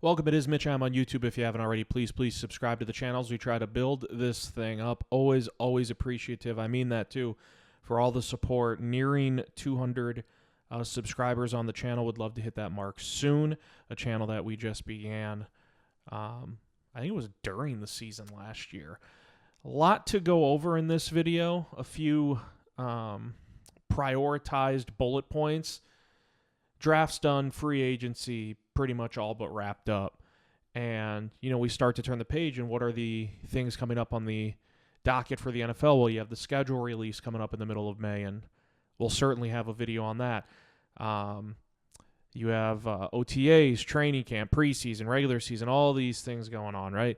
Welcome, it is Mitch. I'm on YouTube. If you haven't already, please subscribe to the channels. We try to build this thing up. Always appreciative. I mean that too, for all the support. Nearing 200 subscribers on the channel. Would love to hit that mark soon. A channel that we just began. I think it was during the season last year. A lot to go over in this video. A few prioritized bullet points. Draft's done, free agency pretty much all but wrapped up. And, we start to turn the page, and what are the things coming up on the docket for the NFL? Well, you have the schedule release coming up in the middle of May, and we'll certainly have a video on that. You have OTAs, training camp, preseason, regular season, all these things going on, right?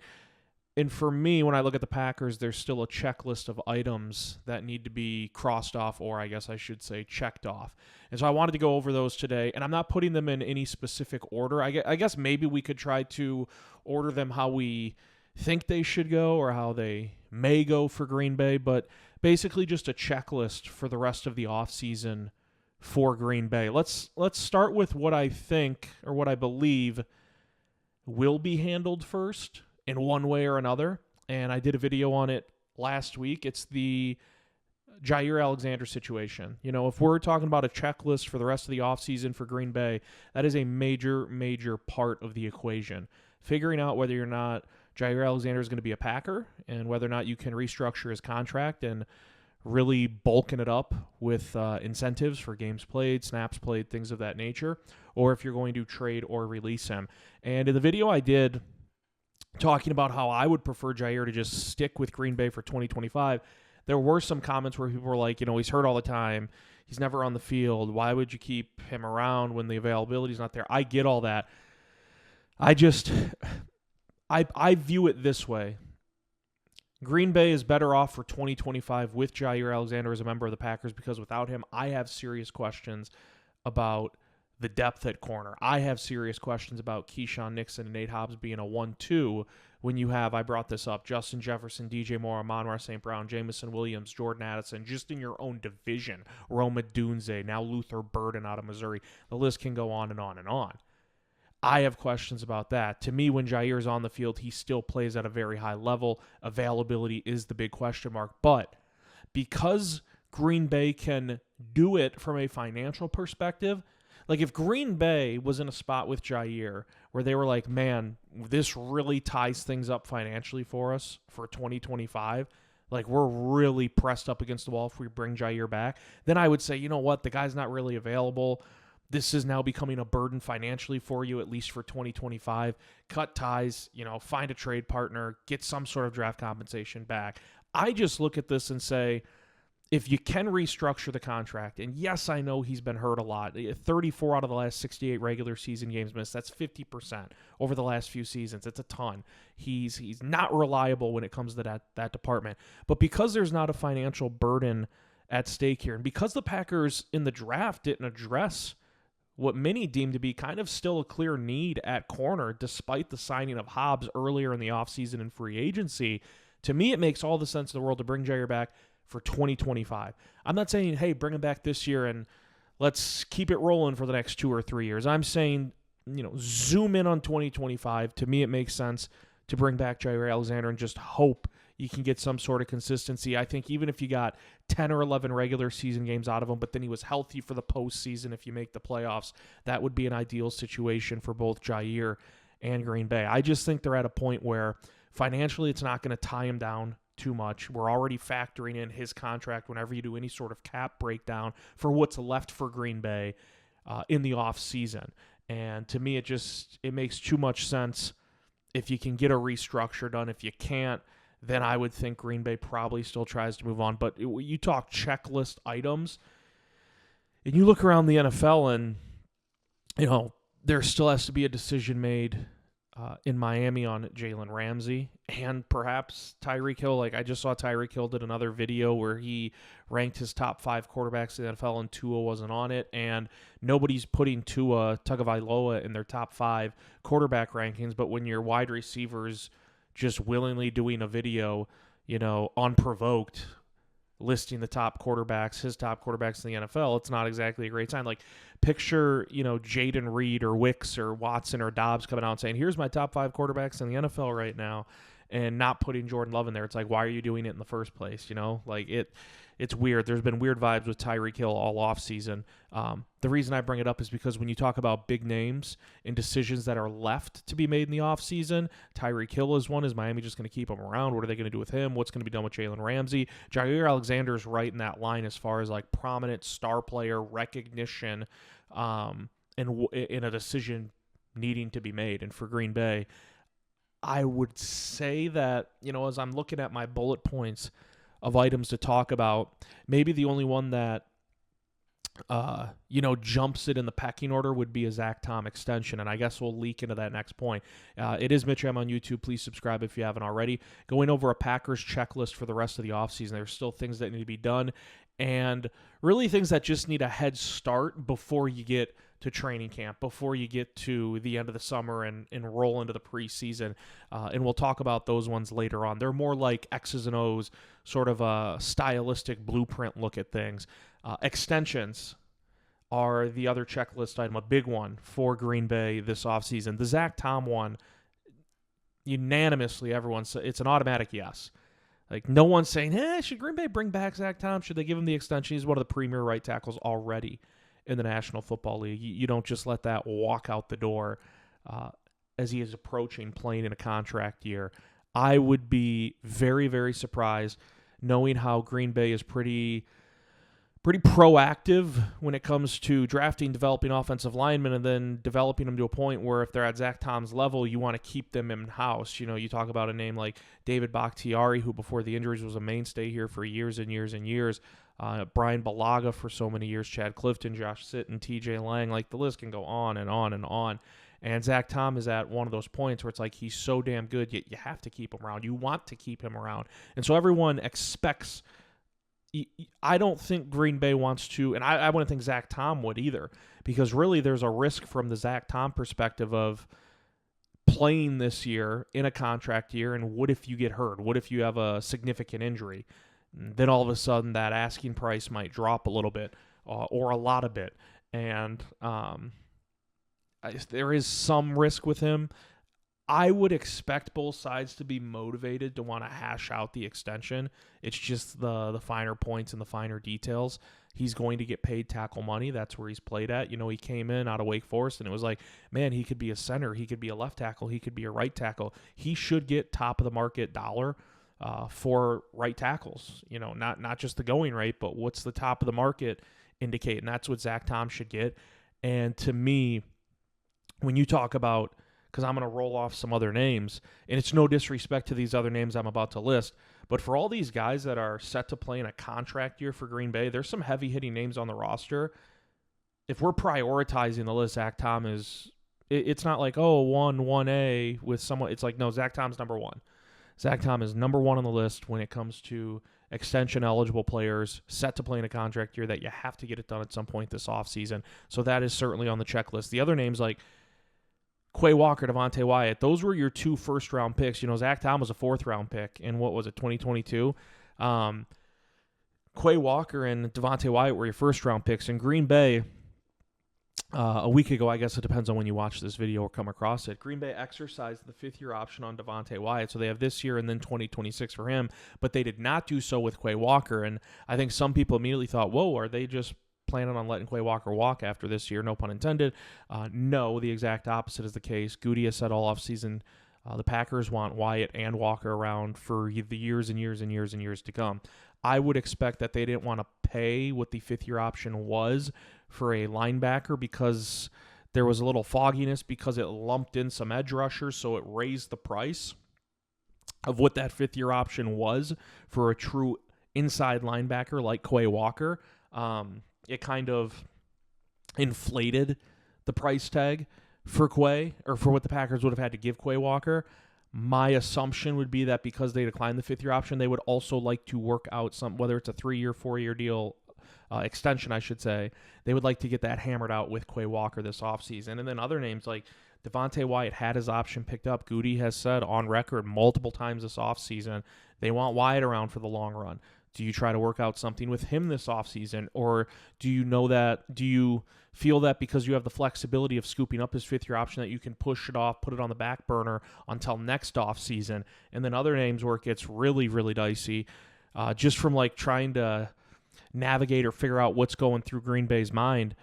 And for me, when I look at the Packers, there's still a checklist of items that need to be crossed off, or I guess I should say checked off. And so I wanted to go over those today, and I'm not putting them in any specific order. I guess maybe we could try to order them how we think they should go or how they may go for Green Bay, but basically just a checklist for the rest of the offseason for Green Bay. Let's start with what I think or what I believe will be handled first in one way or another, and I did a video on it last week. It's the Jaire Alexander situation. If we're talking about a checklist for the rest of the offseason for Green Bay, that is a major part of the equation. Figuring out whether or not Jaire Alexander is going to be a Packer and whether or not you can restructure his contract and really bulking it up with incentives for games played, snaps played, things of that nature, or if you're going to trade or release him. And in the video I did talking about how I would prefer Jaire to just stick with Green Bay for 2025, there were some comments where people were like, he's hurt all the time. He's never on the field. Why would you keep him around when the availability is not there? I get all that. I view it this way. Green Bay is better off for 2025 with Jaire Alexander as a member of the Packers, because without him, I have serious questions about the depth at corner. I have serious questions about Keyshawn Nixon and Nate Hobbs being a 1-2 when you have, I brought this up, Justin Jefferson, DJ Moore, Amon-Ra St. Brown, Jamison Williams, Jordan Addison, just in your own division, Roma Dunze, now Luther Burden out of Missouri. The list can go on and on and on. I have questions about that. To me, when Jaire's on the field, he still plays at a very high level. Availability is the big question mark. But because Green Bay can do it from a financial perspective, like if Green Bay was in a spot with Jaire where they were like, man, this really ties things up financially for us for 2025, like we're really pressed up against the wall if we bring Jaire back, then I would say, you know what, the guy's not really available. This is now becoming a burden financially for you, at least for 2025. Cut ties, find a trade partner, get some sort of draft compensation back. I just look at this and say, if you can restructure the contract, and yes, I know he's been hurt a lot. 34 out of the last 68 regular season games missed. That's 50% over the last few seasons. It's a ton. He's not reliable when it comes to that department. But because there's not a financial burden at stake here, and because the Packers in the draft didn't address what many deem to be kind of still a clear need at corner, despite the signing of Hobbs earlier in the offseason and free agency, to me it makes all the sense in the world to bring Jaire back for 2025. I'm not saying, hey, bring him back this year and let's keep it rolling for the next 2 or 3 years. I'm saying, zoom in on 2025. To me, it makes sense to bring back Jaire Alexander and just hope you can get some sort of consistency. I think even if you got 10 or 11 regular season games out of him, but then he was healthy for the postseason if you make the playoffs, that would be an ideal situation for both Jaire and Green Bay. I just think they're at a point where financially it's not going to tie him down too much. We're already factoring in his contract whenever you do any sort of cap breakdown for what's left for Green Bay in the offseason. And to me, it makes too much sense if you can get a restructure done. If you can't, then I would think Green Bay probably still tries to move on. But you talk checklist items, and you look around the NFL, and there still has to be a decision made in Miami on Jalen Ramsey and perhaps Tyreek Hill. Like I just saw Tyreek Hill did another video where he ranked his top 5 quarterbacks in the NFL and Tua wasn't on it, and nobody's putting Tua Tagovailoa in their top 5 quarterback rankings. But when your wide receivers just willingly doing a video, unprovoked, listing the top quarterbacks, his top quarterbacks in the NFL, it's not exactly a great sign. Like, picture, Jaden Reed or Wicks or Watson or Dobbs coming out and saying, here's my top 5 quarterbacks in the NFL right now, and not putting Jordan Love in there. It's like, why are you doing it in the first place? Like, it's weird. There's been weird vibes with Tyreek Hill all offseason. The reason I bring it up is because when you talk about big names and decisions that are left to be made in the offseason, Tyreek Hill is one. Is Miami just going to keep him around? What are they going to do with him? What's going to be done with Jalen Ramsey? Jaire Alexander is right in that line as far as like prominent star player recognition and in a decision needing to be made. And for Green Bay, I would say that, as I'm looking at my bullet points of items to talk about, maybe the only one that jumps it in the pecking order would be a Zach Tom extension, and I guess we'll leak into that next point. It is Mitch M on YouTube. Please subscribe if you haven't already. Going over a Packers checklist for the rest of the offseason. There's still things that need to be done, and really things that just need a head start before you get to training camp, before you get to the end of the summer and roll into the preseason. And we'll talk about those ones later on. They're more like X's and O's, sort of a stylistic blueprint look at things. Extensions are the other checklist item, a big one for Green Bay this offseason. The Zach Tom one, unanimously, everyone says it's an automatic yes. Like, no one's saying, should Green Bay bring back Zach Tom? Should they give him the extension? He's one of the premier right tackles already in the National Football League. You don't just let that walk out the door as he is approaching playing in a contract year. I would be very, very surprised, knowing how Green Bay is pretty proactive when it comes to drafting, developing offensive linemen, and then developing them to a point where if they're at Zach Tom's level, you want to keep them in-house. You talk about a name like David Bakhtiari, who before the injuries was a mainstay here for years and years and years. Brian Balaga for so many years, Chad Clifton, Josh Sitton, TJ Lang. Like, the list can go on and on and on. And Zach Tom is at one of those points where it's like he's so damn good, yet you have to keep him around. You want to keep him around. And so everyone expects – I don't think Green Bay wants to, and I wouldn't think Zach Tom would either, because really there's a risk from the Zach Tom perspective of playing this year in a contract year, and what if you get hurt? What if you have a significant injury? Then all of a sudden that asking price might drop a little bit or a lot a bit, and there is some risk with him. I would expect both sides to be motivated to want to hash out the extension. It's just the finer points and the finer details. He's going to get paid tackle money. That's where he's played at. He came in out of Wake Forest, and it was like, man, he could be a center. He could be a left tackle. He could be a right tackle. He should get top-of-the-market dollar for right tackles. Not just the going rate, but what's the top of the market indicate, and that's what Zach Tom should get. And to me, when you talk about, because I'm going to roll off some other names, and it's no disrespect to these other names I'm about to list, but for all these guys that are set to play in a contract year for Green Bay, there's some heavy-hitting names on the roster. If we're prioritizing the list, Zach Tom is – it's not like, 1A with someone – it's like, no, Zach Tom's number one. Zach Tom is number one on the list when it comes to extension-eligible players set to play in a contract year that you have to get it done at some point this offseason. So that is certainly on the checklist. The other names like – Quay Walker, Devontae Wyatt, those were your 2 first-round picks. Zach Tom was a 4th-round pick in, 2022? Quay Walker and Devontae Wyatt were your first-round picks. In Green Bay, a week ago, I guess it depends on when you watch this video or come across it, Green Bay exercised the 5th-year option on Devontae Wyatt, so they have this year and then 2026 for him, but they did not do so with Quay Walker, and I think some people immediately thought, whoa, are they just planning on letting Quay Walker walk after this year? No pun intended. No, the exact opposite is the case. Goody has said all offseason the Packers want Wyatt and Walker around for the years and years and years and years to come. I would expect that they didn't want to pay what the 5th-year option was for a linebacker because there was a little fogginess because it lumped in some edge rushers, so it raised the price of what that 5th-year option was for a true inside linebacker like Quay Walker. It kind of inflated the price tag for Quay, or for what the Packers would have had to give Quay Walker. My assumption would be that because they declined the 5th-year option, they would also like to work out some, whether it's a 3-year, 4-year deal, extension, I should say. They would like to get that hammered out with Quay Walker this offseason. And then other names like Devontae Wyatt had his option picked up. Goody has said on record multiple times this offseason they want Wyatt around for the long run. Do you try to work out something with him this offseason? Or do you feel that because you have the flexibility of scooping up his fifth-year option that you can push it off, put it on the back burner until next offseason? And then other names where it gets really, really dicey, just from like trying to navigate or figure out what's going through Green Bay's mind.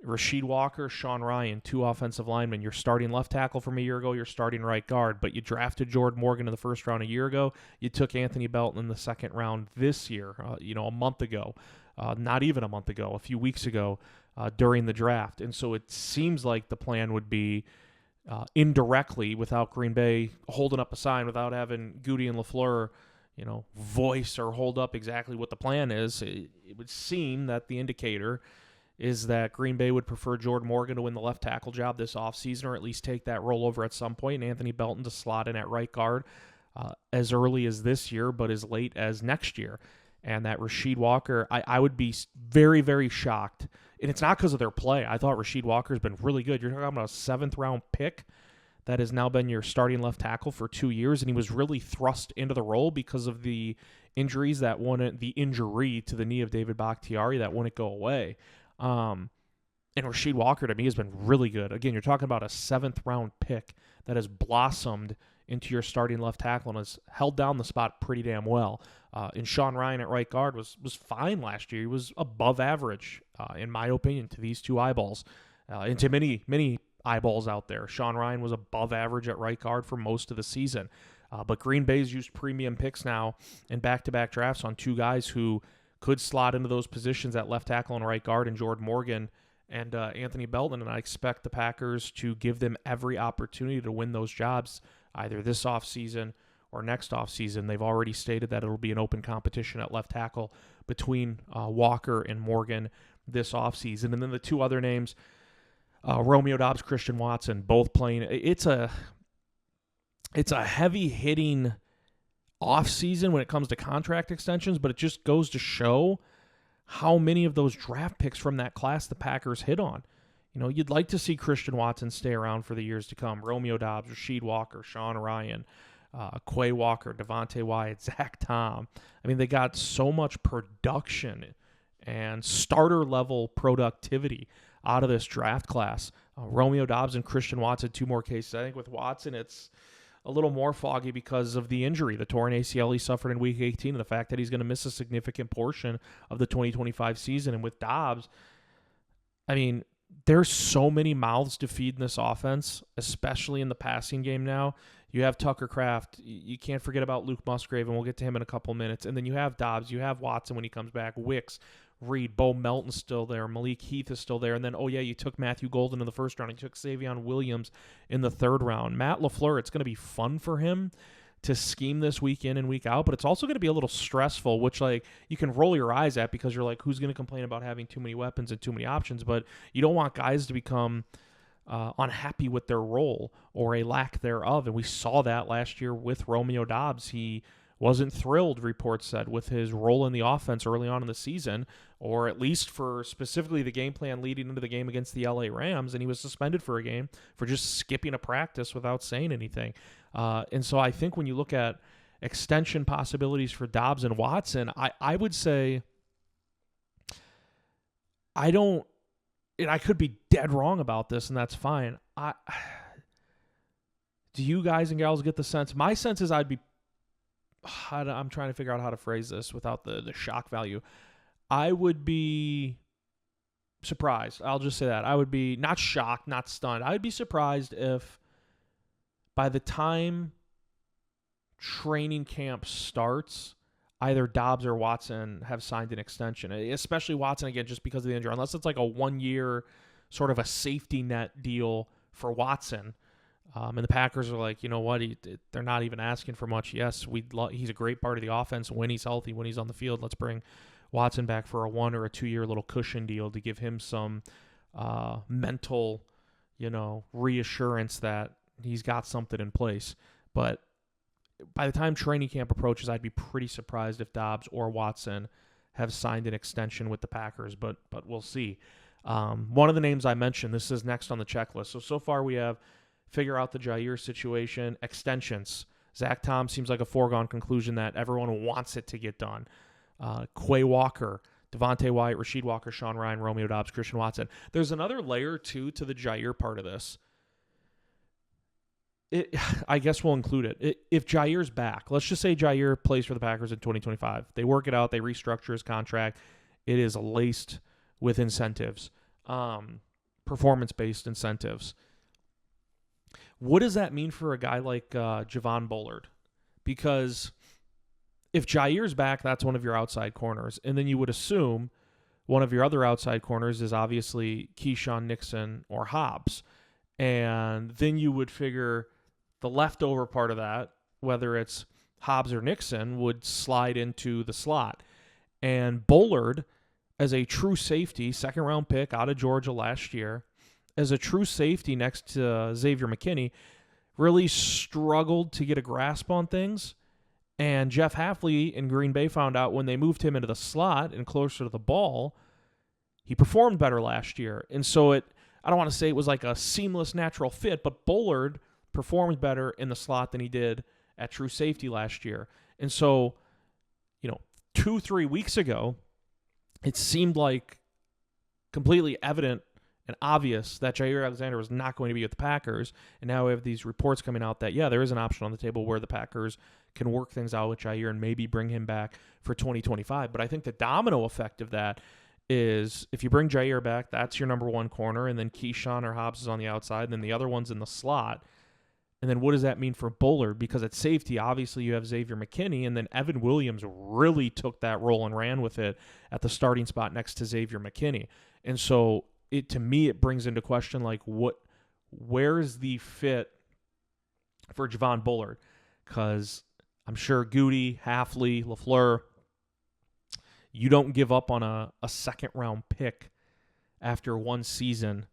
Rasheed Walker, Sean Ryan, 2 offensive linemen. You're starting left tackle from a year ago. You're starting right guard. But you drafted Jordan Morgan in the first round a year ago. You took Anthony Belton in the second round this year, a month ago. Not even a month ago, a few weeks ago during the draft. And so it seems like the plan would be indirectly, without Green Bay holding up a sign, without having Goody and LaFleur voice or hold up exactly what the plan is. It would seem that the indicator is that Green Bay would prefer Jordan Morgan to win the left tackle job this offseason, or at least take that rollover at some point, and Anthony Belton to slot in at right guard as early as this year, but as late as next year. And that Rasheed Walker, I would be very, very shocked. And it's not because of their play. I thought Rasheed Walker's been really good. You're talking about a 7th-round pick that has now been your starting left tackle for 2 years, and he was really thrust into the role because of the injury to the knee of David Bakhtiari that wouldn't go away. And Rasheed Walker, to me, has been really good. Again, you're talking about a 7th-round pick that has blossomed into your starting left tackle and has held down the spot pretty damn well. And Sean Ryan at right guard was fine last year. He was above average, in my opinion, to these 2 eyeballs. And to many, many eyeballs out there, Sean Ryan was above average at right guard for most of the season. But Green Bay's used premium picks now in back-to-back drafts on 2 guys who could slot into those positions at left tackle and right guard, in Jordan Morgan and Anthony Belton, and I expect the Packers to give them every opportunity to win those jobs either this offseason or next offseason. They've already stated that it'll be an open competition at left tackle between Walker and Morgan this offseason. And then the 2 other names, Romeo Doubs, Christian Watson, both playing. It's a heavy-hitting offseason when it comes to contract extensions, but it just goes to show how many of those draft picks from that class the Packers hit on. You'd like to see Christian Watson stay around for the years to come. Romeo Doubs, Rasheed Walker, Sean Ryan, Quay Walker, Devontae Wyatt, Zach Tom. I mean, they got so much production and starter-level productivity out of this draft class. Romeo Doubs and Christian Watson, 2 more cases. I think with Watson, it's a little more foggy because of the injury, the torn ACL he suffered in Week 18, and the fact that he's going to miss a significant portion of the 2025 season. And with Doubs, I mean, there's so many mouths to feed in this offense, especially in the passing game now. You have Tucker Kraft. You can't forget about Luke Musgrave, and we'll get to him in a couple minutes. And then you have Doubs. You have Watson when he comes back. Wicks, Reed, Bo Melton's still there. Malik Heath is still there. And then, you took Matthew Golden in the first round. You took Savion Williams in the 3rd round. Matt LaFleur, it's going to be fun for him to scheme this week in and week out, but it's also going to be a little stressful, which you can roll your eyes at because you're like, who's going to complain about having too many weapons and too many options? But you don't want guys to become unhappy with their role or a lack thereof. And we saw that last year with Romeo Doubs. He wasn't thrilled, reports said, with his role in the offense early on in the season, or at least for specifically the game plan leading into the game against the LA Rams, and he was suspended for a game for just skipping a practice without saying anything. And so I think when you look at extension possibilities for Doubs and Watson, I would say I don't, and I could be dead wrong about this, and that's fine. Do you guys and gals get the sense? My sense is I'm trying to figure out how to phrase this without the shock value. I would be surprised. I'll just say that. I would be not shocked, not stunned. I would be surprised if by the time training camp starts, either Doubs or Watson have signed an extension, especially Watson, again, just because of the injury, unless it's like a 1-year sort of a safety net deal for Watson. And the Packers are like, you know what? They're not even asking for much. Yes, he's a great part of the offense when he's healthy, when he's on the field. Let's bring Watson back for a 1 or a 2-year little cushion deal to give him some mental, reassurance that he's got something in place. But by the time training camp approaches, I'd be pretty surprised if Doubs or Watson have signed an extension with the Packers. But we'll see. One of the names I mentioned, this is next on the checklist. So far we have figure out the Jaire situation, extensions. Zach Tom seems like a foregone conclusion that everyone wants it to get done. Quay Walker, Devontae Wyatt, Rasheed Walker, Sean Ryan, Romeo Doubs, Christian Watson. There's another layer, too, to the Jaire part of this. I guess we'll include it. If Jaire's back, let's just say Jaire plays for the Packers in 2025. They work it out. They restructure his contract. It is laced with incentives, performance-based incentives. What does that mean for a guy like Javon Bullard? Because if Jaire's back, that's one of your outside corners. And then you would assume one of your other outside corners is obviously Keyshawn Nixon or Hobbs. And then you would figure the leftover part of that, whether it's Hobbs or Nixon, would slide into the slot. And Bullard, as a true safety, second-round pick out of Georgia last year, as a true safety next to Xavier McKinney, really struggled to get a grasp on things. And Jeff Hafley in Green Bay found out when they moved him into the slot and closer to the ball, he performed better last year. And so I don't want to say it was like a seamless natural fit, but Bullard performed better in the slot than he did at true safety last year. And so, 2-3 weeks ago, it seemed like completely evident and obvious that Jaire Alexander was not going to be with the Packers. And now we have these reports coming out that, there is an option on the table where the Packers can work things out with Jaire and maybe bring him back for 2025. But I think the domino effect of that is if you bring Jaire back, that's your number one corner, and then Keyshawn or Hobbs is on the outside, and then the other one's in the slot. And then what does that mean for Bullard? Because at safety, obviously you have Xavier McKinney, and then Evan Williams really took that role and ran with it at the starting spot next to Xavier McKinney. And so to me, it brings into question, where's the fit for Javon Bullard? Because I'm sure Goody, Hafley, LaFleur, you don't give up on a second-round pick after one season.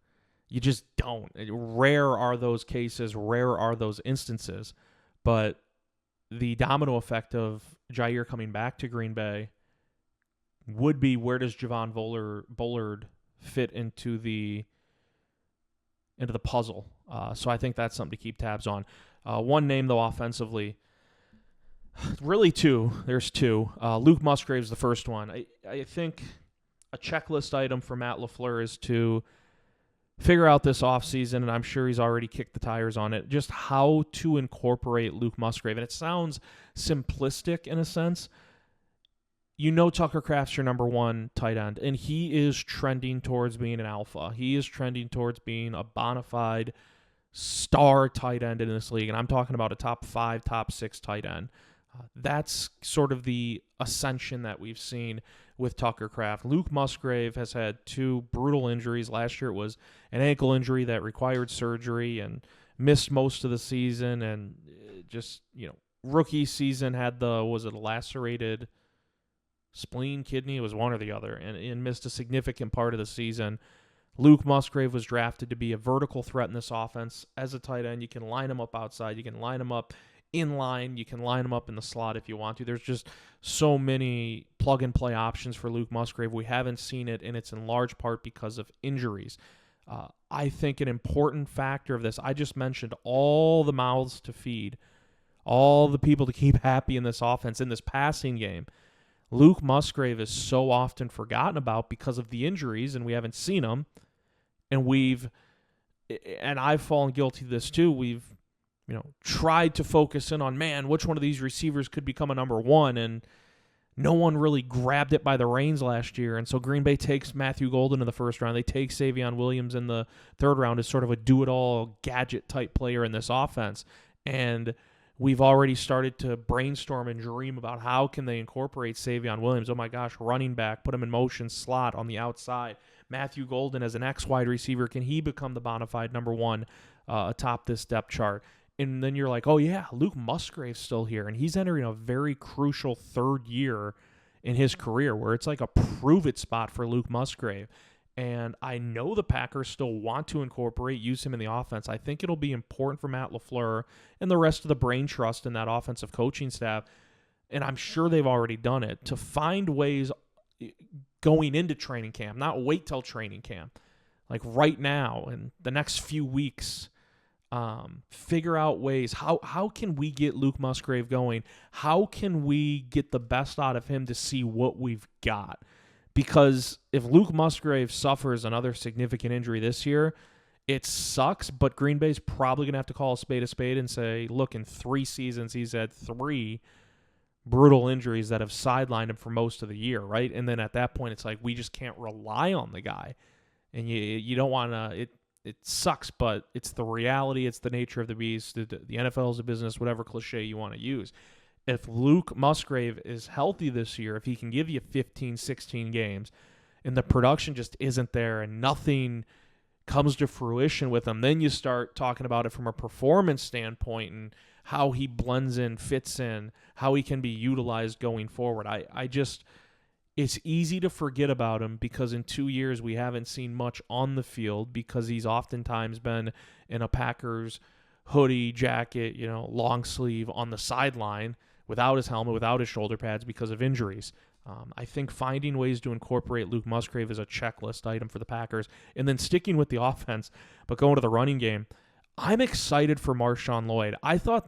You just don't. Rare are those cases. Rare are those instances. But the domino effect of Jaire coming back to Green Bay would be, where does Javon Bullard fit into the puzzle? So I think that's something to keep tabs on. One name, though, offensively, really two. There's two. Luke Musgrave's the first one. I think a checklist item for Matt LaFleur is to figure out this offseason, and I'm sure he's already kicked the tires on it, just how to incorporate Luke Musgrave. And it sounds simplistic in a sense. Tucker Kraft's your number one tight end, and he is trending towards being an alpha. He is trending towards being a bona fide star tight end in this league, and I'm talking about a top 5, top 6 tight end. That's sort of the ascension that we've seen with Tucker Kraft. Luke Musgrave has had 2 brutal injuries. Last year it was an ankle injury that required surgery and missed most of the season, and just, rookie season had a lacerated spleen, kidney, it was one or the other, and missed a significant part of the season. Luke Musgrave was drafted to be a vertical threat in this offense. As a tight end, you can line him up outside, you can line him up in line, you can line him up in the slot if you want to. There's just so many plug-and-play options for Luke Musgrave. We haven't seen it, and it's in large part because of injuries. I think an important factor of this, I just mentioned all the mouths to feed, all the people to keep happy in this offense, in this passing game. Luke Musgrave is so often forgotten about because of the injuries, and we haven't seen him. And I've fallen guilty of this too. We've tried to focus in on, which one of these receivers could become a number one, and no one really grabbed it by the reins last year. And so Green Bay takes Matthew Golden in the first round. They take Savion Williams in the third round as sort of a do-it-all gadget-type player in this offense. And we've already started to brainstorm and dream about how can they incorporate Savion Williams. Oh my gosh, running back, put him in motion, slot on the outside. Matthew Golden as an X-wide receiver, can he become the bona fide number one atop this depth chart? And then you're like, oh yeah, Luke Musgrave's still here, and he's entering a very crucial third year in his career where it's like a prove-it spot for Luke Musgrave. And I know the Packers still want to use him in the offense. I think it'll be important for Matt LaFleur and the rest of the brain trust in that offensive coaching staff, and I'm sure they've already done it, to find ways going into training camp, not wait till training camp, like right now in the next few weeks, Figure out ways. How can we get Luke Musgrave going? How can we get the best out of him to see what we've got? Because if Luke Musgrave suffers another significant injury this year, it sucks, but Green Bay's probably going to have to call a spade and say, look, in 3 seasons, he's had 3 brutal injuries that have sidelined him for most of the year, right? And then at that point, it's like, we just can't rely on the guy. And you don't want to, it sucks, but it's the reality. It's the nature of the beast. The NFL is a business, whatever cliche you want to use. If Luke Musgrave is healthy this year, if he can give you 15, 16 games, and the production just isn't there and nothing comes to fruition with him, then you start talking about it from a performance standpoint and how he blends in, fits in, how he can be utilized going forward. It's easy to forget about him because in 2 years we haven't seen much on the field because he's oftentimes been in a Packers hoodie, jacket, long sleeve on the sideline without his helmet, without his shoulder pads because of injuries. I think finding ways to incorporate Luke Musgrave is a checklist item for the Packers. And then sticking with the offense, but going to the running game, I'm excited for Marshawn Lloyd. I thought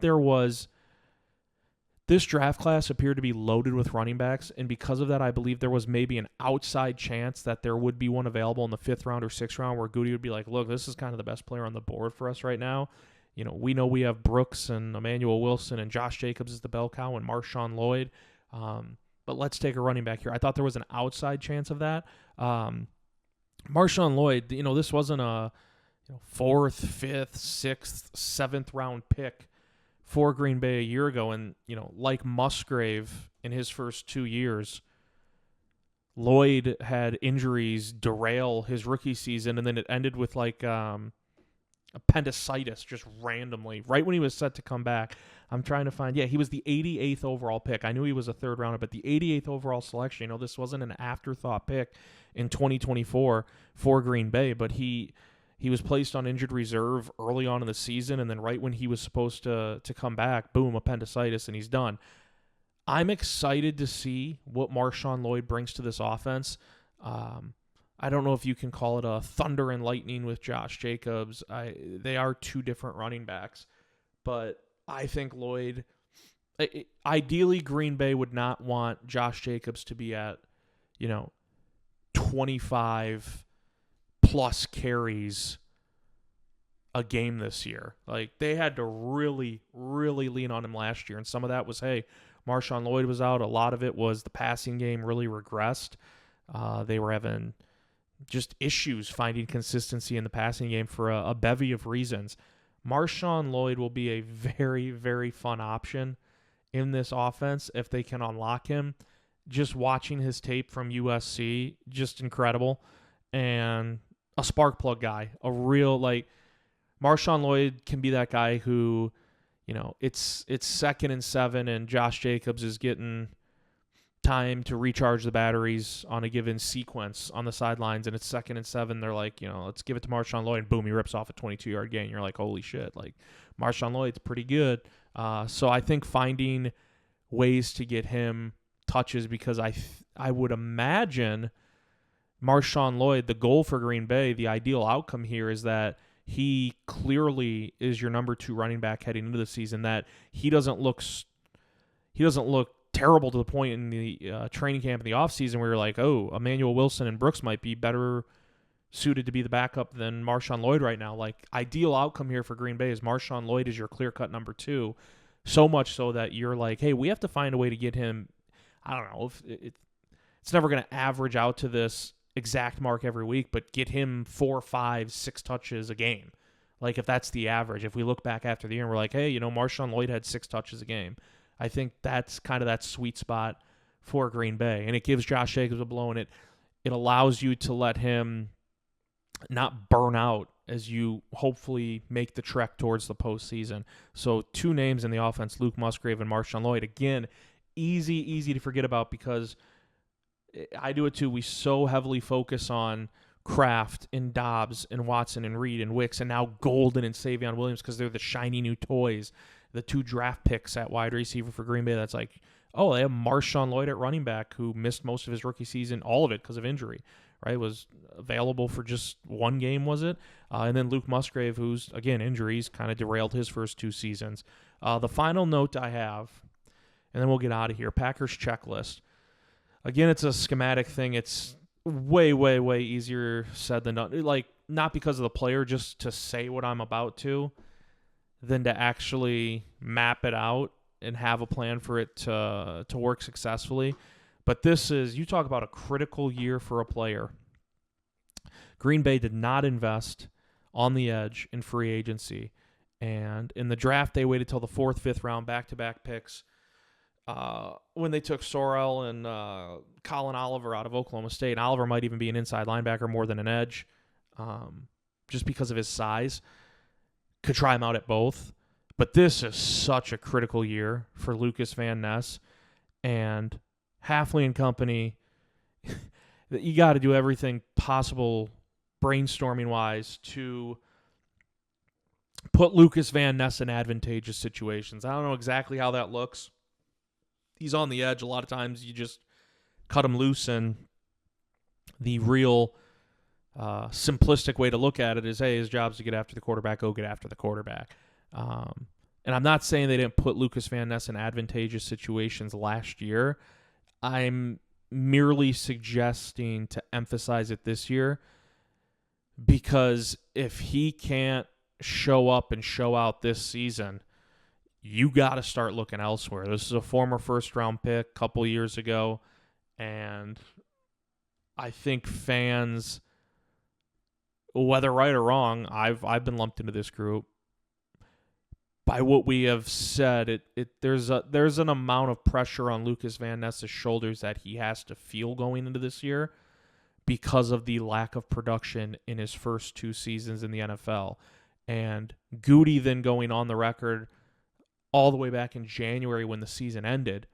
this draft class appeared to be loaded with running backs, and because of that, I believe there was maybe an outside chance that there would be one available in the 5th round or 6th round where Goody would be like, look, this is kind of the best player on the board for us right now. We know we have Brooks and Emmanuel Wilson and Josh Jacobs is the bell cow and Marshawn Lloyd. But let's take a running back here. I thought there was an outside chance of that. Marshawn Lloyd, this wasn't a 4th, 5th, 6th, 7th round pick for Green Bay a year ago. And, like Musgrave in his first 2 years, Lloyd had injuries derail his rookie season, and then it ended with appendicitis just randomly right when he was set to come back. I'm trying to find, he was the 88th overall pick. I knew he was a 3rd rounder, but the 88th overall selection, this wasn't an afterthought pick in 2024 for Green Bay, but he was placed on injured reserve early on in the season, and then right when he was supposed to come back, boom, appendicitis, and he's done. I'm excited to see what Marshawn Lloyd brings to this offense. I don't know if you can call it a thunder and lightning with Josh Jacobs. They are 2 different running backs, but I think Lloyd, ideally Green Bay would not want Josh Jacobs to be at, 25 plus carries a game this year. Like, they had to really, really lean on him last year, and some of that was, hey, Marshawn Lloyd was out. A lot of it was the passing game really regressed. They were having just issues finding consistency in the passing game for a bevy of reasons. Marshawn Lloyd will be a very, very fun option in this offense if they can unlock him. Just watching his tape from USC, just incredible. And a spark plug guy, a real, Marshawn Lloyd can be that guy who, it's 2nd and 7 and Josh Jacobs is getting time to recharge the batteries on a given sequence on the sidelines, and it's 2nd and 7. They're like, let's give it to Marshawn Lloyd, and boom, he rips off a 22-yard gain. You're like, holy shit, Marshawn Lloyd's pretty good. So I think finding ways to get him touches, because I would imagine Marshawn Lloyd, the goal for Green Bay, the ideal outcome here is that he clearly is your number 2 running back heading into the season, that he doesn't look terrible to the point in the training camp in the offseason where you're like, oh, Emmanuel Wilson and Brooks might be better suited to be the backup than Marshawn Lloyd right now. Ideal outcome here for Green Bay is Marshawn Lloyd is your clear-cut number 2, so much so that you're like, hey, we have to find a way to get him. I don't know if it's never going to average out to this exact mark every week, but get him 4, 5, 6 touches a game. If that's the average, if we look back after the year and we're like, hey, Marshawn Lloyd had 6 touches a game. I think that's kind of that sweet spot for Green Bay. And it gives Josh Jacobs a blow, and it allows you to let him not burn out as you hopefully make the trek towards the postseason. So 2 names in the offense, Luke Musgrave and Marshawn Lloyd. Again, easy to forget about because I do it too. We so heavily focus on Kraft and Dobbs and Watson and Reed and Wicks and now Golden and Savion Williams because they're the shiny new toys. The 2 draft picks at wide receiver for Green Bay. That's like, oh, they have Marshawn Lloyd at running back who missed most of his rookie season, all of it because of injury, right? Was available for just 1 game, was it? And then Luke Musgrave, who's, again, injuries kind of derailed his first 2 seasons. The final note I have, and then we'll get out of here, Packers checklist. Again, it's a schematic thing. It's way, way, way easier said than done. Like, not because of the player, just to say what I'm about to, than to actually map it out and have a plan for it to work successfully. But this is, you talk about a critical year for a player. Green Bay did not invest on the edge in free agency. And in the draft, they waited till the 4th, 5th round, back-to-back picks. When they took Sorrell and Colin Oliver out of Oklahoma State. And Oliver might even be an inside linebacker more than an edge, just because of his size. Could try him out at both. But this is such a critical year for Lucas Van Ness. And Hafley and company, you got to do everything possible brainstorming-wise to put Lucas Van Ness in advantageous situations. I don't know exactly how that looks. He's on the edge. A lot of times you just cut him loose, and the real simplistic way to look at it is, hey, his job's to get after the quarterback, go get after the quarterback. And I'm not saying they didn't put Lucas Van Ness in advantageous situations last year. I'm merely suggesting to emphasize it this year, because if he can't show up and show out this season, you got to start looking elsewhere. This is a former first-round pick a couple years ago, and I think fans, whether right or wrong, I've been lumped into this group. By what we have said, there's an amount of pressure on Lucas Van Ness's shoulders that he has to feel going into this year because of the lack of production in his first 2 seasons in the NFL. And Goody then going on the record all the way back in January when the season ended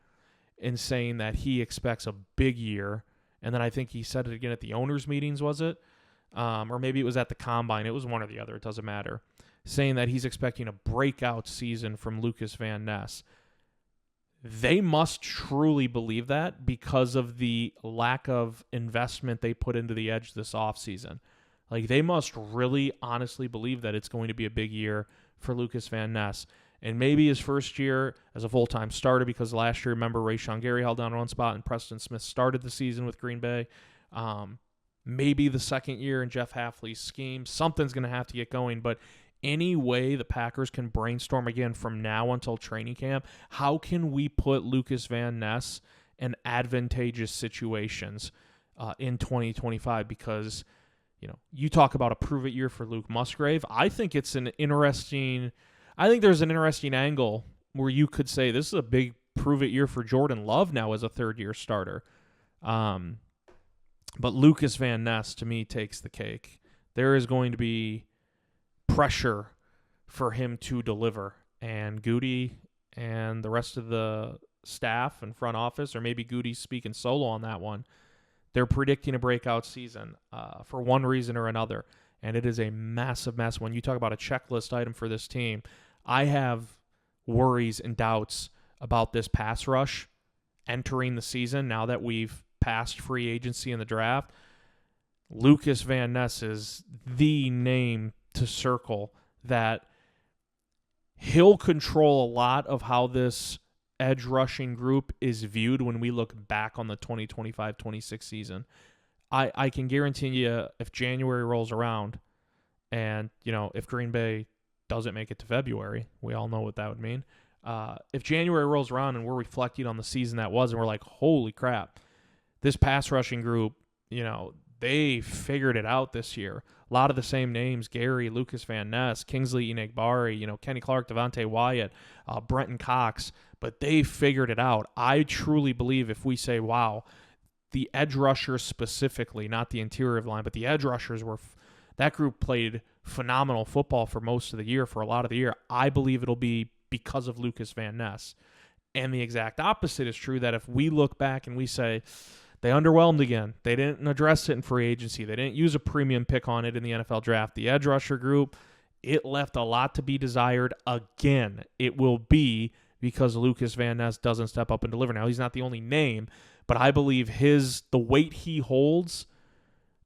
and saying that he expects a big year. And then I think he said it again at the owners' meetings, was it? Or maybe it was at the Combine. It was one or the other. It doesn't matter. Saying that he's expecting a breakout season from Lucas Van Ness. They must truly believe that because of the lack of investment they put into the edge this offseason. Like, they must really honestly believe that it's going to be a big year for Lucas Van Ness. And maybe his first year as a full-time starter, because last year, remember, Rashawn Gary held down one spot and Preston Smith started the season with Green Bay. Maybe the second year in Jeff Hafley's scheme. Something's going to have to get going. But any way the Packers can brainstorm again from now until training camp, how can we put Lucas Van Ness in advantageous situations in 2025? Because, you talk about a prove-it year for Luke Musgrave. I think there's an interesting angle where you could say this is a big prove-it year for Jordan Love now as a third-year starter. But Lucas Van Ness, to me, takes the cake. There is going to be pressure for him to deliver. And Goody and the rest of the staff and front office, or maybe Goody's speaking solo on that one, they're predicting a breakout season for one reason or another. And it is a massive mess. When you talk about a checklist item for this team, I have worries and doubts about this pass rush entering the season now that we've passed free agency in the draft. Lucas Van Ness is the name to circle, that he'll control a lot of how this edge rushing group is viewed when we look back on the 2025-26 season. I can guarantee you, if January rolls around and, if Green Bay doesn't make it to February, we all know what that would mean. If January rolls around and we're reflecting on the season that was and we're like, holy crap, this pass rushing group, they figured it out this year. A lot of the same names, Gary, Lucas Van Ness, Kingsley Enagbari, Kenny Clark, Devontae Wyatt, Brenton Cox, but they figured it out. I truly believe if we say, wow, the edge rushers specifically, not the interior of the line, but the edge rushers that group played phenomenal football for most of the year, for a lot of the year. I believe it'll be because of Lucas Van Ness. And the exact opposite is true, that if we look back and we say, they underwhelmed again. They didn't address it in free agency. They didn't use a premium pick on it in the NFL draft. The edge rusher group, it left a lot to be desired again. It will be because Lucas Van Ness doesn't step up and deliver. Now, he's not the only name, but I believe the weight he holds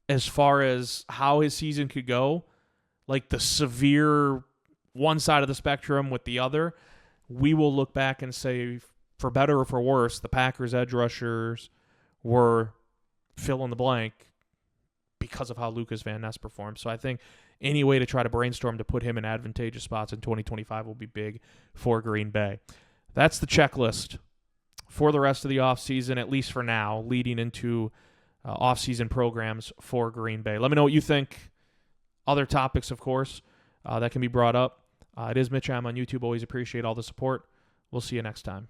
as far as how his season could go, like the severe one side of the spectrum with the other, we will look back and say, for better or for worse, the Packers edge rushers were fill in the blank because of how Lucas Van Ness performed. So I think any way to try to brainstorm to put him in advantageous spots in 2025 will be big for Green Bay. That's the checklist for the rest of the offseason, at least for now, leading into offseason programs for Green Bay. Let me know what you think. Other topics, of course, that can be brought up. It is Mitch. I'm on YouTube. Always appreciate all the support. We'll see you next time.